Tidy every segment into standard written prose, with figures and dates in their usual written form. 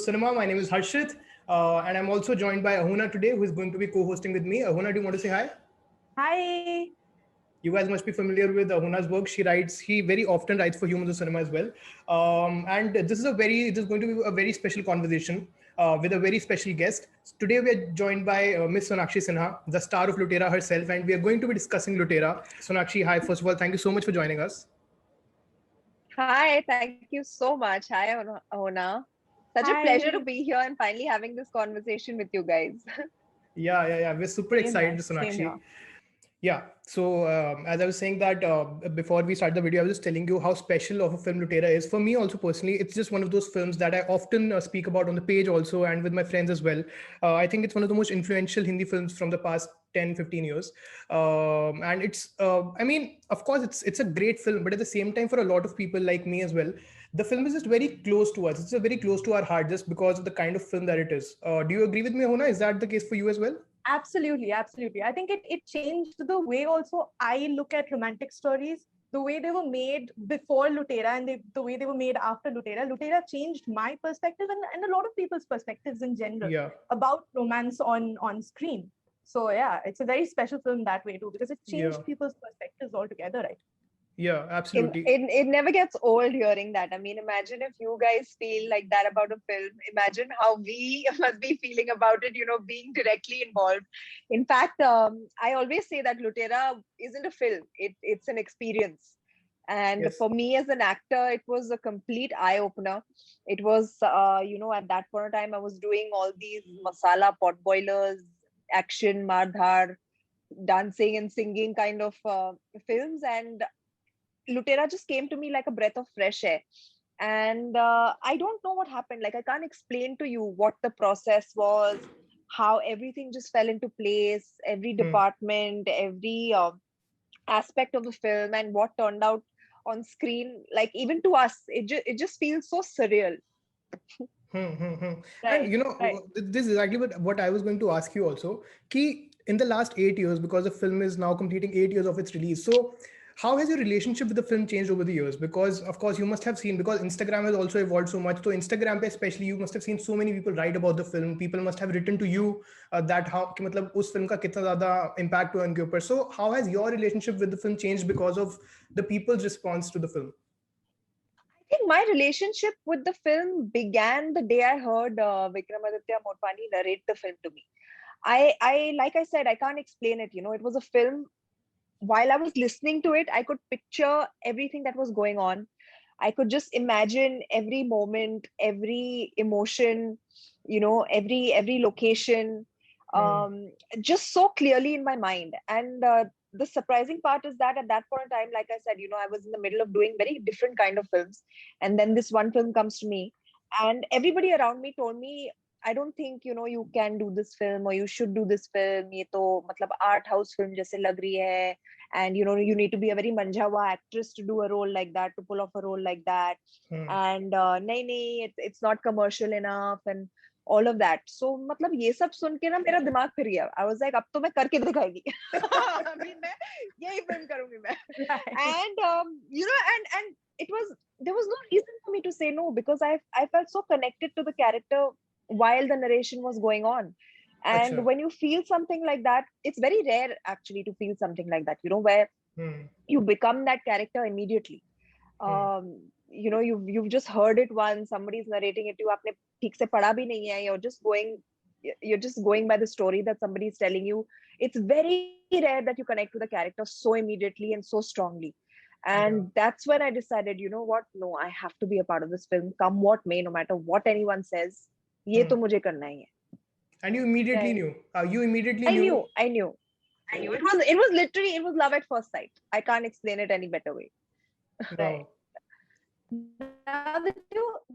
Cinema. My name is Harshit, and I'm also joined by Ahuna today, who is going to be co-hosting with me. Ahuna, do you want to say hi? Hi. You guys must be familiar with Ahuna's work. He very often writes for Humans of Cinema as well. And this is going to be a very special conversation with a very special guest. Today we are joined by Miss Sonakshi Sinha, the star of Lutera herself, and we are going to be discussing Lutera. Sonakshi, hi. First of all, thank you so much for joining us. Hi, thank you so much. Hi, Ona. Such a pleasure to Hi. be here and finally having this conversation with you guys. Yeah. We're super Same here. excited, Same Sonakshi. here. Yeah. So as I was saying that before we start the video, I was just telling you how special of a film Lutera is for me. Also personally, it's just one of those films that I often speak about on the page also and with my friends as well. I think it's one of the most influential Hindi films from the past 10, 15 years. And I mean, of course, it's a great film, but at the same time, for a lot of people like me as well, the film is just very close to us. It's very close to our heart just because of the kind of film that it is. Do you agree with me, Hona? Is that the case for you as well? Absolutely. Absolutely. I think it changed the way also I look at romantic stories, the way they were made before Lutera and the way they were made after Lutera. Lutera changed my perspective and a lot of people's perspectives in general Yeah. about romance on screen. So yeah, it's a very special film that way too, because it changed Yeah. people's perspectives altogether, right? Yeah, absolutely. It never gets old hearing that. I mean, imagine if you guys feel like that about a film. Imagine how we must be feeling about it, being directly involved. In fact, I always say that Lutera isn't a film, it's an experience. And Yes. for me as an actor, it was a complete eye opener. It was, at that point of time, I was doing all these masala pot boilers, action, mardhar, dancing and singing kind of films. And Lutera just came to me like a breath of fresh air. And I don't know what happened. Like, I can't explain to you what the process was, how everything just fell into place, every department, every aspect of the film, and what turned out on screen. Like, even to us, it just feels so surreal. And Right. Right. this is exactly what I was going to ask you also. Ki in the last 8 years, because the film is now completing 8 years of its release. So how has your relationship with the film changed over the years? Because of course you must have seen, because Instagram has also evolved so much. So Instagram pe especially, you must have seen so many people write about the film. People must have written to you that how कि मतलब उस film का कितना ज़्यादा impact हुआ उनके ऊपर. So how has your relationship with the film changed because of the people's response to the film? I think my relationship with the film began the day I heard Vikramaditya Motwani narrate the film to me. Like I said, I can't explain it. It was a film. While I was listening to it, I could picture everything that was going on. I could just imagine every moment, every emotion, every location, just so clearly in my mind. And the surprising part is that at that point in time, like I said, I was in the middle of doing very different kind of films, and then this one film comes to me, and everybody around me told me, I don't think you can do this film or you should do this film. ये तो मतलब art house film जैसे लग रही है, and you need to be a very manjhawa actress to do a role like that, to pull off a role like that. And नहीं, it's not commercial enough and all of that. So मतलब ये सब सुन के ना मेरा दिमाग फिर गया. I was like, अब तो मैं करके दिखाएगी. अभी मैं यही film करूंगी मैं. And and there was no reason for me to say no, because I felt so connected to the character while the narration was going on. And Achha. when you feel something like that, it's very rare actually to feel something like that, where you become that character immediately. You've just heard it once, somebody's narrating it to you, आपने ठीक से पढ़ा भी नहीं है, you're just going by the story that somebody is telling you. It's very rare that you connect to the character so immediately and so strongly. And that's when I decided, you know what, no, I have to be a part of this film, come what may, no matter what anyone says, ये तो मुझे करना ही है. And you immediately knew. You immediately I knew. knew. It was literally, it was love at first sight. I can't explain it any better way. Wow. Now that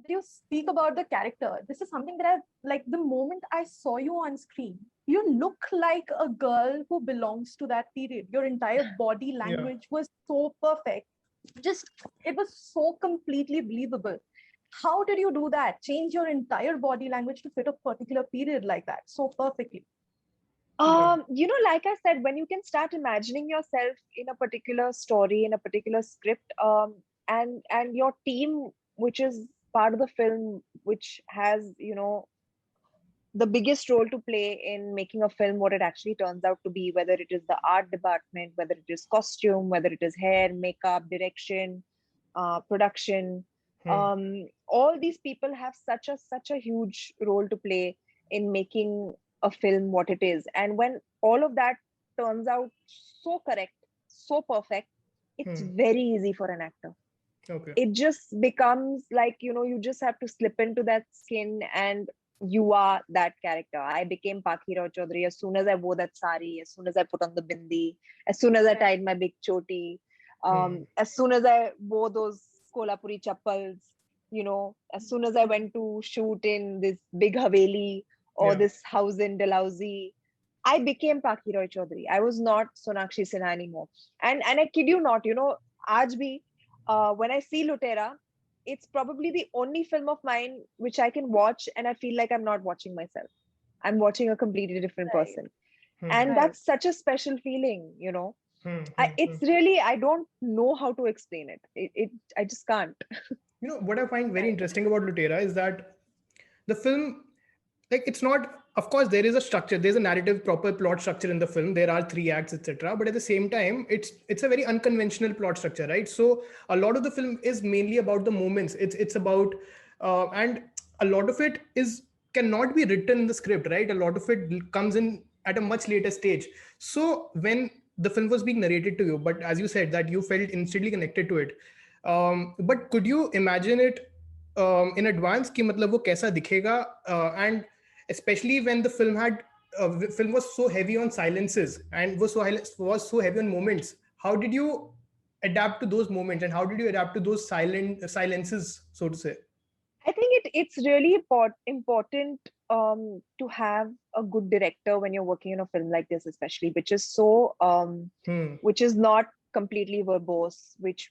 you speak about the character, this is something that I like. The moment I saw you on screen, you look like a girl who belongs to that period. Your entire body language was so perfect. It was so completely believable. How did you do that? Change your entire body language to fit a particular period like that so perfectly? Like I said, when you can start imagining yourself in a particular story, in a particular script, and your team, which is part of the film which has, you know, the biggest role to play in making a film what it actually turns out to be, whether it is the art department, whether it is costume, whether it is hair, makeup, direction, production. All these people have such a huge role to play in making a film what it is. And when all of that turns out so correct, so perfect, it's very easy for an actor. Okay. It just becomes like, you know, you just have to slip into that skin and you are that character. I became Paki Rao Chaudhary as soon as I wore that sari, as soon as I put on the bindi, as soon as I tied my big choti, as soon as I wore those Kolhapuri chappals, you know, as soon as I went to shoot in this big Haveli or this house in Dalhousie, I became Paki Roy Chaudhary. I was not Sonakshi Sinha anymore. And I kid you not, you know, aaj bhi, when I see Lutera, it's probably the only film of mine which I can watch and I feel like I'm not watching myself. I'm watching a completely different person. And that's such a special feeling, you know. It's really, I don't know how to explain it. I just can't. You know, what I find very interesting about Lutera is that the film, like, it's not, of course there is a structure, there's a narrative, proper plot structure in the film, there are 3 acts, etc., but at the same time it's a very unconventional plot structure, right? So a lot of the film is mainly about the moments. It's about and a lot of it is cannot be written in the script, right? A lot of it comes in at a much later stage. So when the film was being narrated to you, but as you said that you felt instantly connected to it, but could you imagine it in advance कि मतलब वो कैसा दिखेगा, and especially when the film was so heavy on silences and was so heavy on moments. How did you adapt to those moments, and how did you adapt to those silences, so to say? I think it's really important to have a good director when you're working on a film like this, especially, which is so which is not completely verbose, which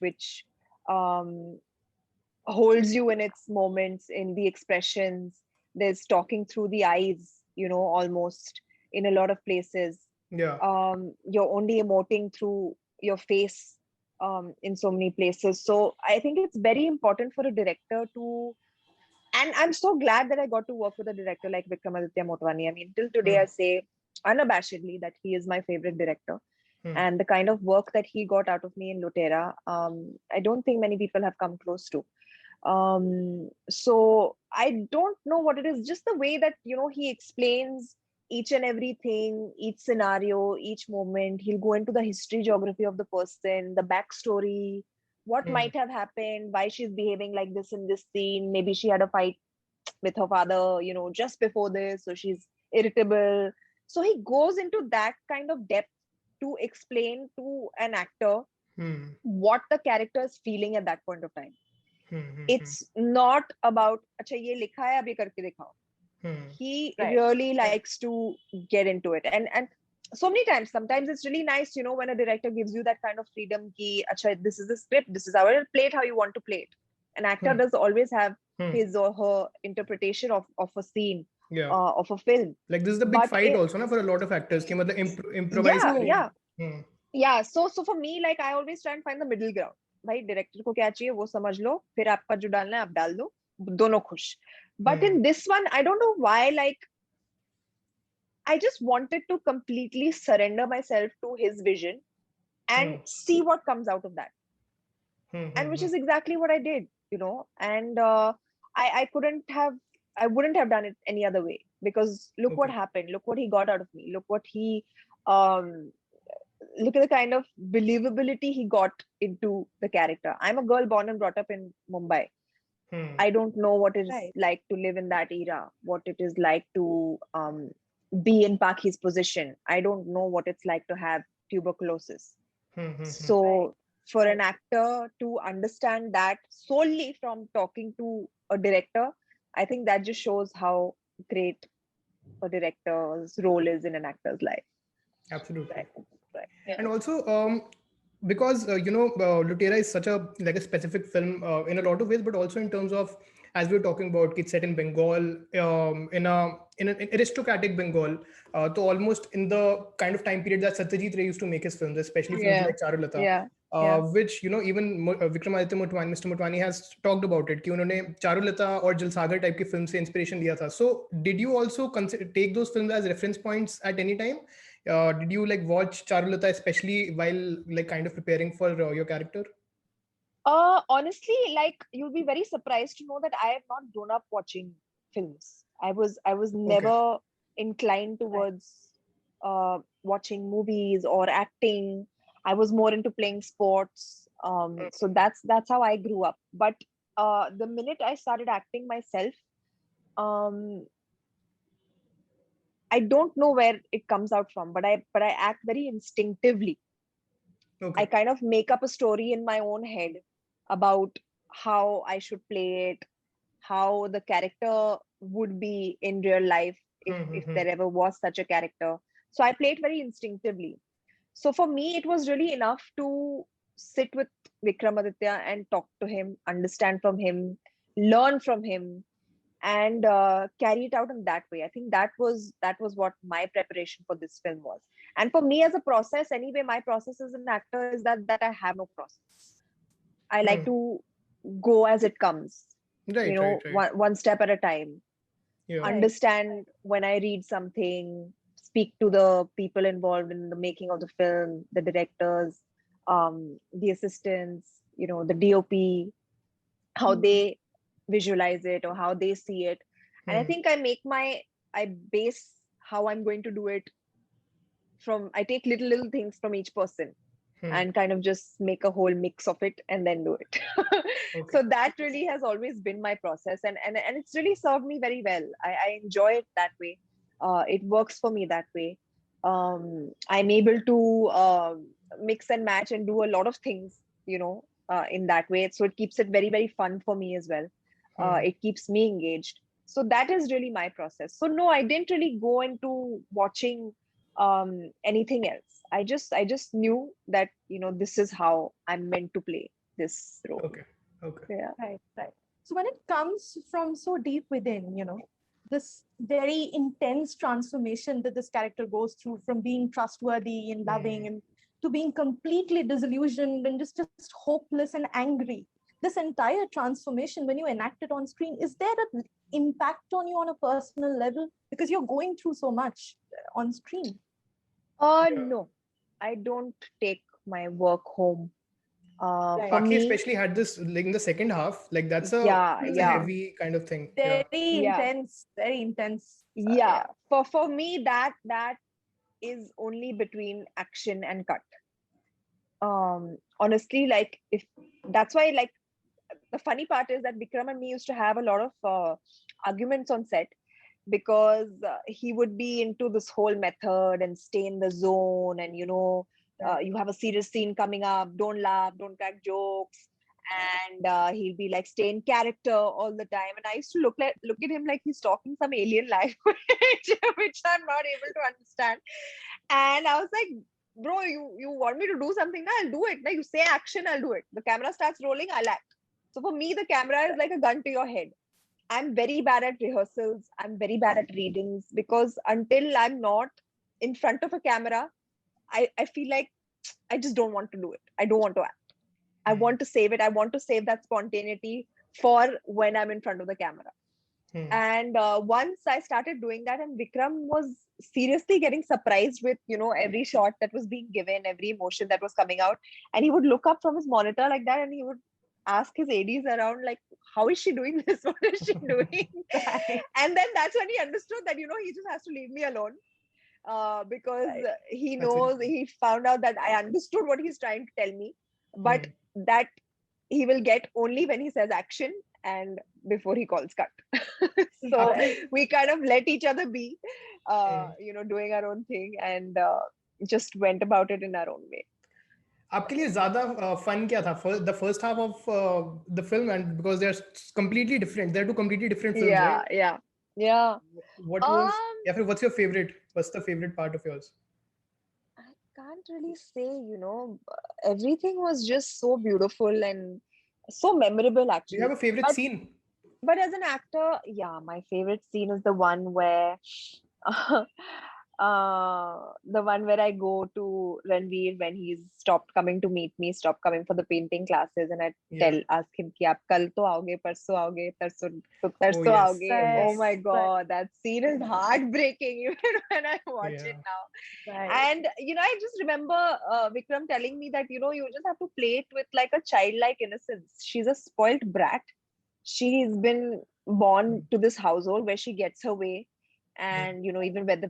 holds you in its moments, in the expressions. There's talking through the eyes, you know, almost in a lot of places. Yeah. You're only emoting through your face in so many places. So I think it's very important for a director to, and I'm so glad that I got to work with a director like Vikramaditya Motwani. I mean, till today, I say unabashedly that he is my favorite director. And the kind of work that he got out of me in Lutera, I don't think many people have come close to. So I don't know what it is, just the way that, you know, he explains each and everything, each scenario, each moment. He'll go into the history, geography of the person, the backstory, what might have happened, why she's behaving like this in this scene. Maybe she had a fight with her father, you know, just before this, so she's irritable. So he goes into that kind of depth to explain to an actor what the character is feeling at that point of time. It's not about, acha ye likha hai, ab ye karke dikhao. He really likes to get into it. And so many times, sometimes it's really nice, you know, when a director gives you that kind of freedom ki, acha, this is the script, this is how I'll play it how you want to play it. An actor does always have his or her interpretation of a scene, of a film. Like this is the big fight also, na, for a lot of actors. Ki, matlab, improvise. Yeah. So for me, like, I always try and find the middle ground. भाई director को क्या चाहिए वो समझ लो, फिर आपका जो डालना है आप डाल दो, दोनों खुश. But in this one, I don't know why, like, I just wanted to completely surrender myself to his vision and see what comes out of that. And which is exactly what I did, you know. And I wouldn't have done it any other way, because look what happened, look what he got out of me, look what he look at the kind of believability he got into the character. I'm a girl born and brought up in Mumbai. I don't know what it's like to live in that era, what it is like to be in Paki's position. I don't know what it's like to have tuberculosis. So for an actor to understand that solely from talking to a director, I think that just shows how great a director's role is in an actor's life. Absolutely. Right. Yeah. And also because Lutera is such a specific film in a lot of ways, but also in terms of, as we were talking about, it's set in Bengal, in an aristocratic Bengal, so almost in the kind of time period that Satyajit Ray used to make his films, especially films like Charulata. Yeah. which even Vikramaditya Motwani, Mr. Motwani has talked about it कि उन्होंने चारुलता और जलसागर type की film से inspiration लिया था. So did you also take those films as reference points at any time? Did you like watch Charulata especially while like kind of preparing for your character? Honestly, like you'll be very surprised to know that I have not grown up watching films. I was never inclined towards watching movies or acting. I was more into playing sports. So that's how I grew up. But the minute I started acting myself, um, I don't know where it comes out from, but I act very instinctively. Okay. I kind of make up a story in my own head about how I should play it, how the character would be in real life if there ever was such a character. So I play it very instinctively. So for me, it was really enough to sit with Vikramaditya and talk to him, understand from him, learn from him, and carry it out in that way. I think that was what my preparation for this film was. And for me as a process, anyway, my process as an actor is that I have no process. I like to go as it comes, Right. one step at a time. Yeah. Understand when I read something, speak to the people involved in the making of the film, the directors, the assistants, the DOP, how they visualize it or how they see it. And I think I base how I'm going to do it from, I take little things from each person and kind of just make a whole mix of it and then do it. Okay. So that really has always been my process, and it's really served me very well. I enjoy it that way. It works for me that way. I'm able to mix and match and do a lot of things, in that way. So it keeps it very, very fun for me as well. It keeps me engaged. So that is really my process. So no, I didn't really go into watching anything else. I just knew that this is how I'm meant to play this role. Okay. Yeah. Right. So when it comes from so deep within, this very intense transformation that this character goes through, from being trustworthy and loving and to being completely disillusioned and just hopeless and angry. This entire transformation, when you enact it on screen, is there an impact on you on a personal level? Because you're going through so much on screen. No, I don't take my work home. For Baki me, especially had this like in the second half, like that's a heavy kind of thing. Very intense, very intense. Yeah. For me, that is only between action and cut. Honestly, like, if that's why, like, the funny part is that Vikram and me used to have a lot of arguments on set, because he would be into this whole method and stay in the zone, and you have a serious scene coming up, don't laugh, don't crack jokes, and he'll be like, stay in character all the time. And I used to look at him like he's talking some alien language which I'm not able to understand. And I was like, bro, you want me to do something now, I'll do it now. You say action, I'll do it. The camera starts rolling, I'll act. So for me, the camera is like a gun to your head. I'm very bad at rehearsals. I'm very bad at readings, because until I'm not in front of a camera, I feel like I just don't want to do it. I don't want to act. I want to save it. I want to save that spontaneity for when I'm in front of the camera. And once I started doing that, and Vikram was seriously getting surprised with, every shot that was being given, every emotion that was coming out. And he would look up from his monitor like that, and he would ask his ADs around, like, how is she doing this? What is she doing? And then that's when he understood that, he just has to leave me alone. Because he knows, he found out that I understood what he's trying to tell me, but that he will get only when he says action and before he calls cut. So we kind of let each other be, doing our own thing, and just went about it in our own way. आपके लिए ज़्यादा fun क्या था? The first half of the film, and because they're completely different. They're two completely different films, right? Yeah. What was? What's your favorite? What's the favorite part of yours? I can't really say. Everything was just so beautiful and so memorable. Actually, do you have a favorite scene? But as an actor, my favorite scene is the one where The one where I go to Ranveer when he's stopped coming to meet me, stopped coming for the painting classes, and I ask him कि आप कल तो आओगे, परसों आओगे, तरसों yes, आओगे. Right. Oh my God, that scene is heartbreaking even when I watch it now. Right. And I just remember Vikram telling me that you just have to play it with like a childlike innocence. She's a spoilt brat. She's been born to this household where she gets her way, and even whether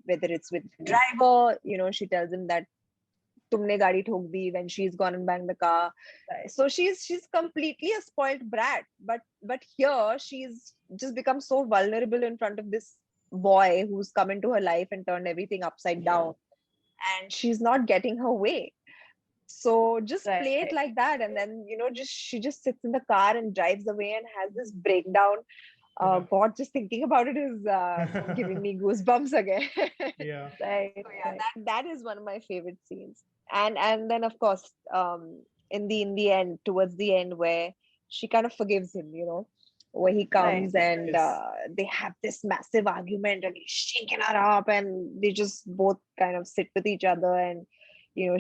it's with the driver, she tells him that tumne gaadi thok di when she's gone and banged the car. Right. So she's completely a spoiled brat, but here she's just become so vulnerable in front of this boy who's come into her life and turned everything upside down, and she's not getting her way. So just play it like that, and then she just sits in the car and drives away and has this breakdown. God, just thinking about it is giving me goosebumps again. Yeah. Right. So yeah, that is one of my favorite scenes. And then of course, in the end, towards the end, where she kind of forgives him, where he comes and Yes. they have this massive argument and he's shaking her up and they just both kind of sit with each other, and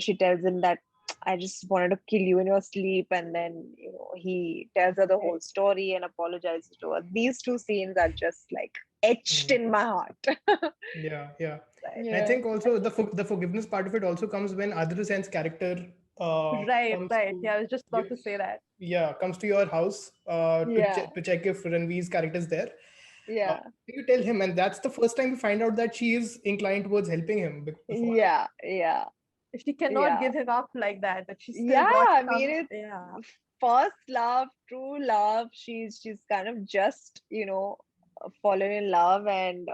she tells him that I just wanted to kill you in your sleep, and then he tells her the whole story and apologizes to her. These two scenes are just like etched in my heart. Yeah. Yeah. And I think also the forgiveness part of it also comes when Adir Hussein's character Right. comes Right. to Yeah, I was just about to say that. comes to your house Yeah. to check if Ranveer's character is there. Yeah. You tell him, and that's the first time we find out that she is inclined towards helping him. Before Yeah. Yeah. If she cannot Yeah. give him up like that she still Yeah, got I some, mean, it's first love, true love. She's kind of just fallen in love, and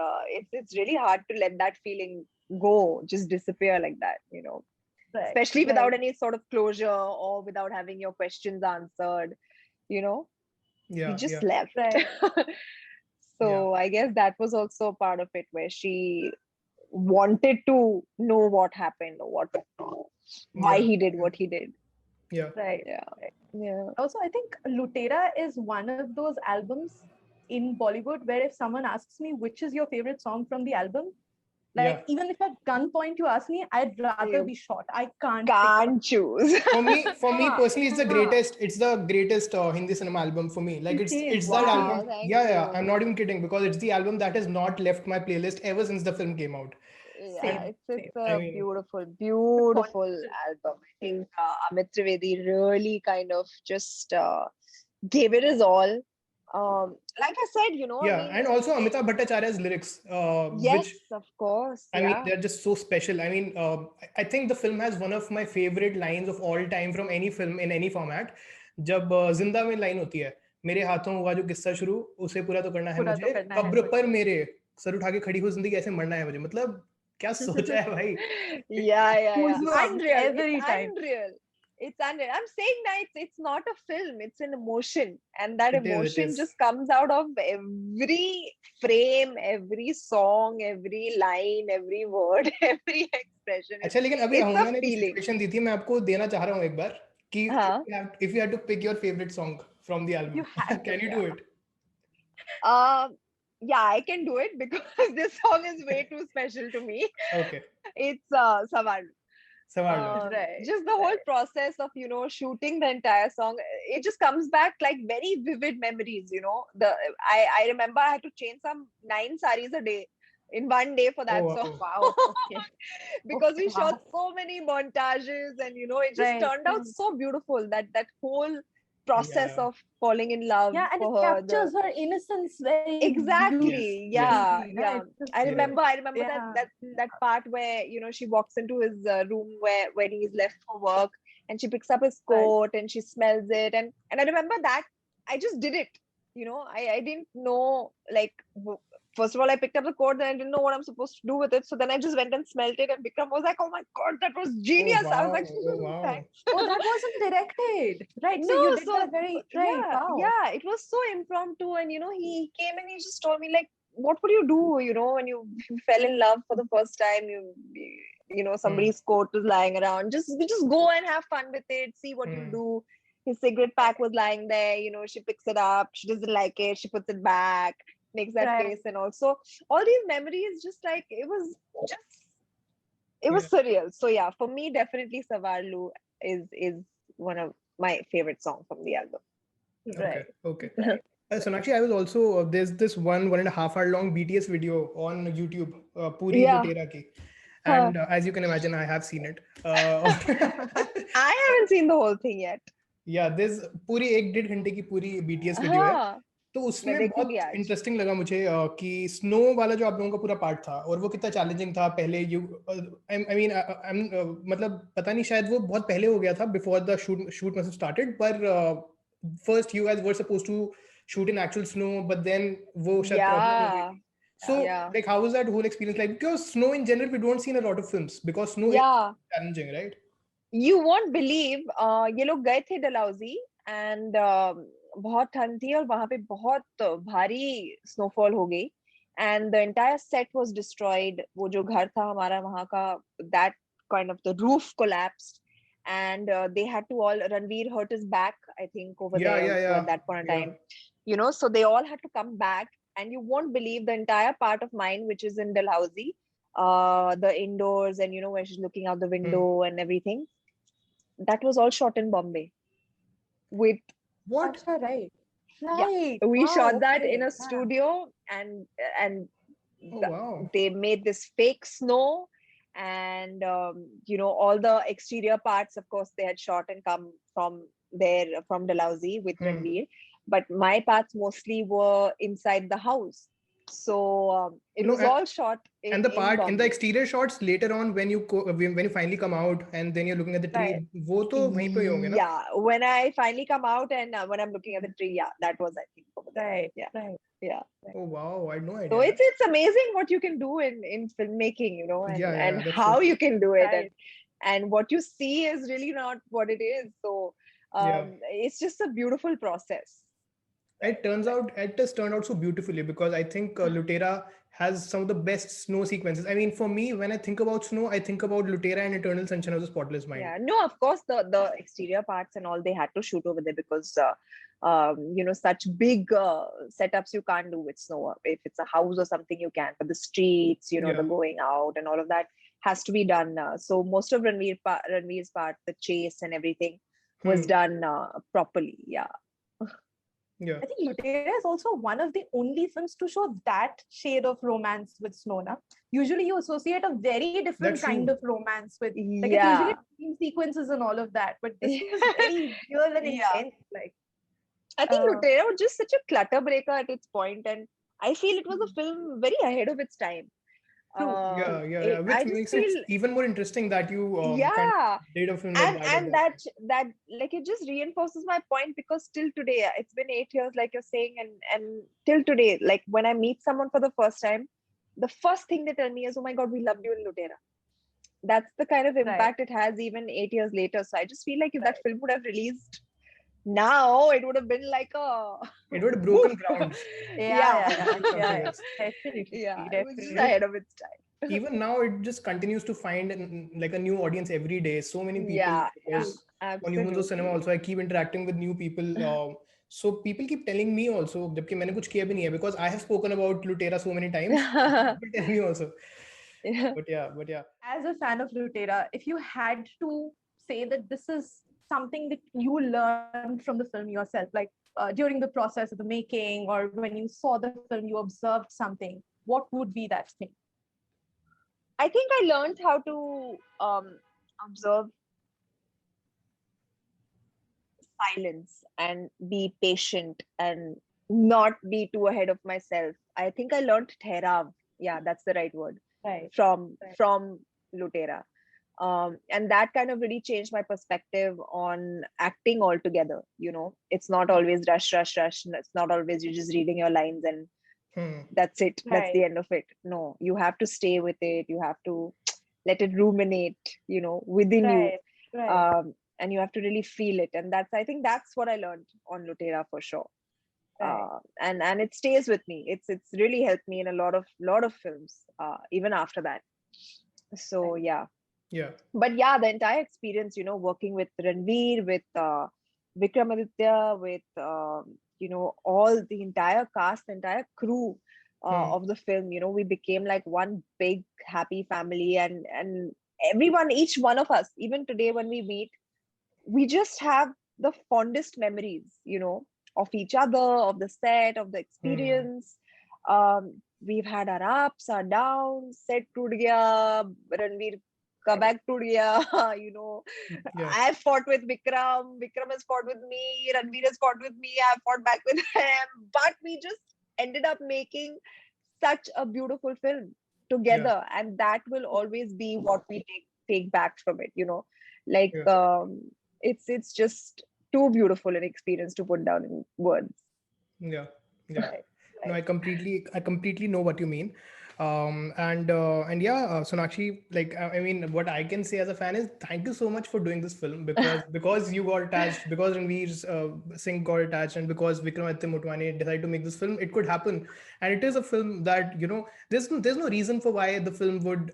it's really hard to let that feeling go, just disappear like that, Right. especially without any sort of closure or without having your questions answered. He just left. Right. So I guess that was also a part of it where she wanted to know what happened or why he did what he did. Yeah. Right. Yeah. Also, I think Lutera is one of those albums in Bollywood where if someone asks me which is your favorite song from the album, like even if at gunpoint you ask me, I'd rather be shot. I can't choose. For me personally, it's the greatest. It's the greatest Hindi cinema album for me. Like it's that album. Yeah. I'm not even kidding, because it's the album that has not left my playlist ever since the film came out. Yeah, it's a beautiful album. I think Amit Trivedi really kind of just gave it his all. Like I said, Yeah, and also Amitabh Bhattacharya's lyrics, yes, which of course. I mean, they're just so special. I mean, I think the film has one of my favorite lines of all time from any film in any format. जब जिंदा में line होती है, मेरे हाथों हुआ जो किस्सा शुरू, उसे पूरा तो करना है मुझे, कब्र पर मेरे सर उठा के खड़ी हो जिंदगी, ऐसे मरना है मुझे. मतलब क्या सोचा है भाई? Yeah. Unreal. Every it's time. Unreal. It's unreal. I'm saying that it's not a film, it's an emotion. And that emotion just comes out of every frame, every song, every line, every word, every expression. अच्छा, लेकिन अभी हमने ने situation दी थी, मैं आपको देना चाह रहा हूँ एक बार कि if you had to pick your favorite song from the album, can you do it? Yeah, I can do it because this song is way too special to me. Okay. It's Savarlu. Right. Just the whole process of shooting the entire song, it just comes back like very vivid memories. I remember I had to change some 9 saris a day in one day for that song. Wow. Okay. Because we shot so many montages, and it just turned out so beautiful, that whole process of falling in love. Yeah, and it captures her innocence very exactly. Yeah. I remember that part where she walks into his room where he's left for work, and she picks up his coat and she smells it, and I remember that I just did it. I didn't know, like, first of all, I picked up the coat and I didn't know what I'm supposed to do with it. So then I just went and smelled it, and Vikram was like, "Oh my God, that was genius!" I was like, "Thanks." Oh, that wasn't directed, right? No, so you did that very right. Yeah, it was so impromptu, and he came and he just told me, like, what would you do? When you fell in love for the first time, somebody's coat was lying around. Just go and have fun with it. See what you do. His cigarette pack was lying there. She picks it up. She doesn't like it. She puts it back. makes that Right. face, and also all these memories, just like it was Yeah. surreal. So yeah, for me, definitely Savarlu is one of my favorite songs from the album. Okay. Right. Okay. Right. Sonakshi, I was also there's this 1.5 hour long BTS video on YouTube, Puri Yeah. Lutera ki, Huh. and as you can imagine, I have seen it. Uh, I haven't seen the whole thing yet. या this पूरी 1-1.5 घंटे की पूरी BTS video है. हाँ, तो मैं उसमें देखूंगी बहुत आज. इंटरेस्टिंग लगा मुझे कि स्नो वाला जो आप लोगों का पूरा पार्ट था और वो कितना चैलेंजिंग था पहले. यू आई मीन मतलब पता नहीं, शायद वो बहुत पहले हो गया था, before the shoot must started, पर first you guys were supposed to shoot in actual snow, but then वो शायद प्रॉब्लम हो गई Yeah, थी. So, yeah, like, how was that whole experience like? Because snow in general, we don't see in a lot of films because snow is yeah. challenging, right? You won't believe, ये लोग गए थे Dalhousie and बहुत ठंड थी और वहां पे बहुत भारी स्नोफॉल हो गई and the entire set was destroyed. वो जो घर था हमारा वहां का, that kind of the roof collapsed and they had to all, Ranveer hurt his back I think over Yeah, there yeah, also yeah, at that point of yeah. time, you know, so they all had to come back. And you won't believe the entire part of mine which is in Dalhousie, the indoors, and you know where she's looking out the window and everything, that was all shot in Bombay with, What? Acha, right. yeah, Right. we Wow. shot that Okay. in a Yeah. studio and Oh, the, wow. they made this fake snow and you know, all the exterior parts of course they had shot and come from there from Dalhousie with Ranveer, but my parts mostly were inside the house. So it No, was all shot and the in part in the Bombay. exterior shots later on when you finally come out and then you're looking at the tree, Right. वो तो वहीं पे ही होंगे ना? Yeah, when I finally come out and when I'm looking at the tree, yeah, that was I think over there. Right. Yeah, Right. yeah. Oh wow, I had no So idea. it's amazing what you can do in filmmaking, you know, Yeah, and that's how true. you can do it, Right. and what you see is really not what it is. So Yeah. it's just a beautiful process. It has turned out so beautifully because I think Lutera has some of the best snow sequences. I mean, for me, when I think about snow, I think about Lutera and Eternal Sunshine of the Spotless Mind. Yeah, no, of course the exterior parts and all they had to shoot over there because you know, such big setups you can't do with snow. If it's a house or something you can, but the streets, you know, the Yeah. going out and all of that has to be done. So most of Ranveer's part, the chase and everything was done properly. Yeah. Yeah. I think Lutera is also one of the only films to show that shade of romance with snow. Na? Usually you associate a very different That's kind true. of romance with, like, it's Yeah. usually dream sequences and all of that, but this was very real and Yeah. intense. Like, I think Uh, Lutera was just such a clutter breaker at its point, and I feel it was a film very ahead of its time. True. Yeah. Which I just makes it feel, even more interesting that you kind yeah, of did a film like that. at and that that like it just reinforces my point because till today, it's been 8 years, like you're saying, and till today, like when I meet someone for the first time, the first thing they tell me is, "Oh my God, we loved you in Lutera." That's the kind of impact it has even 8 years later. So I just feel like if that film would have released now, it would have been like a It would have broken ground. yeah. Definitely. Yeah, it was just Definitely. ahead of its time. Even now it just continues to find like a new audience every day. So many people, Yeah, because on Humans of Cinema absolutely. also I keep interacting with new people. So people keep telling me also, जबकि मैंने कुछ किया भी नहीं है, because I have spoken about Lutera so many times. People tell me also. Yeah. But yeah. As a fan of Lutera, if you had to say that this is something that you learned from the film yourself, like during the process of the making or when you saw the film, you observed something, what would be that thing? I think I learned how to observe silence and be patient and not be too ahead of myself. I think I learned Therav. Yeah, that's the right word. Right. From Lutera. And that kind of really changed my perspective on acting altogether. You know, it's not always rush. It's not always you're just reading your lines and that's it. That's the Right. end of it. No, you have to stay with it. You have to let it ruminate, you know, within you. Right. And you have to really feel it. And I think that's what I learned on Lutera for sure. Right. And it stays with me. It's really helped me in a lot of films, even after that. So Right. yeah. But yeah, the entire experience, you know, working with Ranveer, with Vikramaditya, with you know, all the entire cast, the entire crew of the film, you know, we became like one big happy family, and everyone, each one of us, even today when we meet, we just have the fondest memories, you know, of each other, of the set, of the experience. We've had our ups, our downs, set toot gaya, Ranveer ka bag toot gaya, you know. Yeah. I've fought with Vikram, Vikram has fought with me, Ranveer has fought with me, I've fought back with him, but we just ended up making such a beautiful film together, and that will always be what we take back from it, you know. Like it's just too beautiful an experience to put down in words. Yeah. Yeah. Right, No, right. I completely know what you mean. And yeah, Sonakshi, like I mean, what I can say as a fan is thank you so much for doing this film, because you got attached, because Ranveer Singh got attached, and because Vikramaditya Motwani decided to make this film. It could happen, and it is a film that, you know, there's no reason for why the film would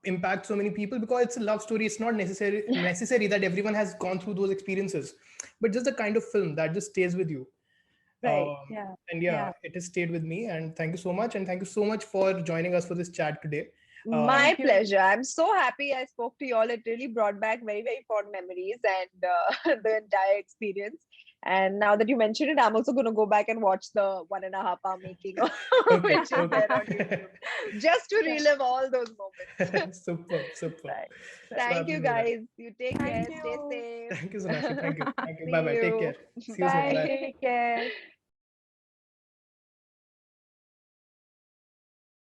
impact so many people, because it's a love story. It's not necessary that everyone has gone through those experiences, but just the kind of film that just stays with you. Right. um, Yeah. and yeah, Yeah. it has stayed with me. And thank you so much. And thank you so much for joining us for this chat today. My Thank you. pleasure. I'm so happy I spoke to you all. It really brought back very, very fond memories and the entire experience. And now that you mentioned it, I'm also going to go back and watch the 1.5 hour making, Okay, which is there on okay. YouTube, just to Yeah. relive all those moments. Super, super. Right. Right. So Thank happy you, to know that. guys. You take Thank care. Stay you. safe. Thank you, Sonakshi. Thank you. Thank you. Bye See bye. Take care. you. See you soon. Bye. Bye. Take care.